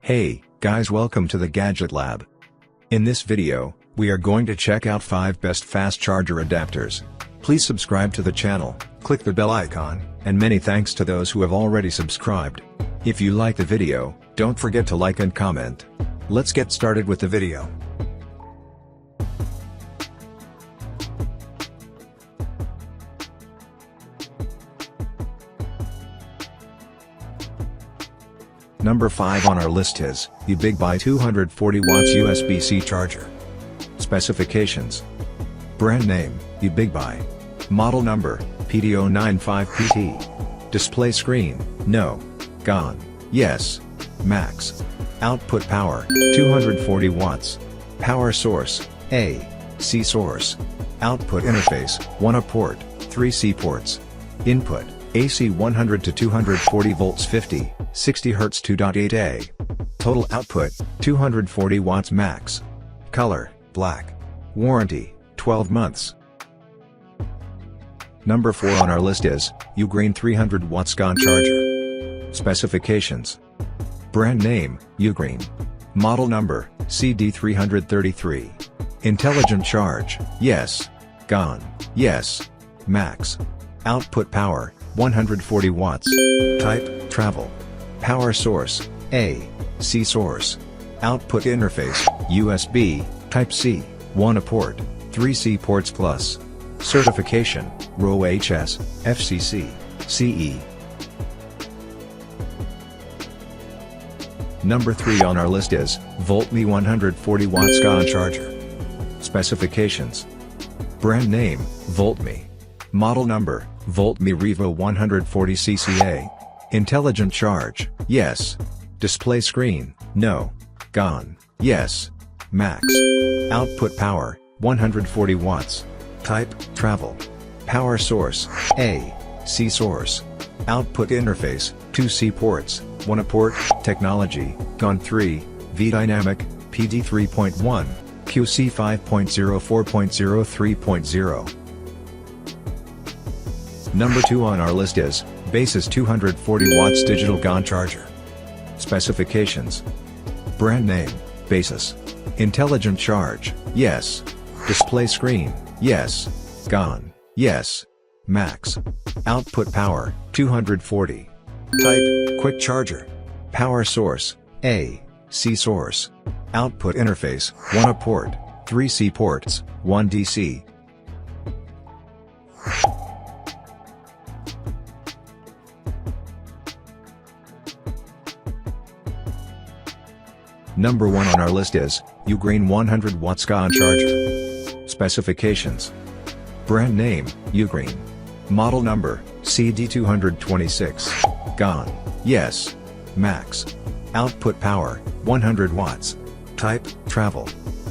Hey, guys, welcome to the Gadget Lab. In this video, we are going to check out 5 best fast charger adapters. Please subscribe to the channel, click the bell icon, and many thanks to those who have already subscribed. If you like the video, don't forget to like and comment. Let's get started with the video. Number 5 on our list is the Bigby 240 watts USB-C charger. Specifications: brand name, the Bigby. Model number, PD095PT. Display screen, no. GAN, yes. Max. Output power, 240 watts. Power source, AC source. Output interface, 1A port, 3C ports. Input, AC 100 to 240 volts 50, 60 Hz 2.8A. Total output, 240 watts max. Color, black. Warranty, 12 months. Number 4 on our list is UGREEN 300 watts GaN Charger. Specifications: brand name, UGREEN. Model number, CD333. Intelligent charge, yes. GaN, yes. Max. Output power, 140 watts. Type, travel. Power source, AC source. Output interface, USB, Type-C, 1A port, 3C ports plus. Certification, RoHS, FCC, CE. Number 3 on our list is voltme 140 watts GaN Charger. Specifications: brand name, voltme. Model number, voltme Revo 140cca. Intelligent charge, yes. Display screen, no. GaN, yes. Max. Output power, 140 watts. Type, travel. Power source, AC source. Output interface, 2C ports, 1A port. Technology, GaN 3, V Dynamic, PD 3.1, QC 5.0 4.0 3.0. Number 2 on our list is Basis 240 watts Digital GaN Charger. Specifications: brand name, Basis. Intelligent charge, yes. Display screen, yes. GaN, yes. Max. Output power, 240. Type, quick charger. Power source, AC source. Output interface, 1A port, 3C ports, 1 DC. Number 1 on our list is UGREEN 100 watts GaN Charger. Specifications: brand name, UGREEN. Model number, CD226. GaN, yes. Max. Output power, 100 watts. Type, travel.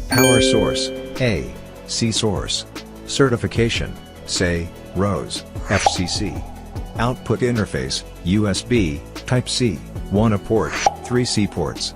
Power source, AC source. Certification, say, RoHS, FCC. Output interface, USB, Type-C, 1A port, 3C ports.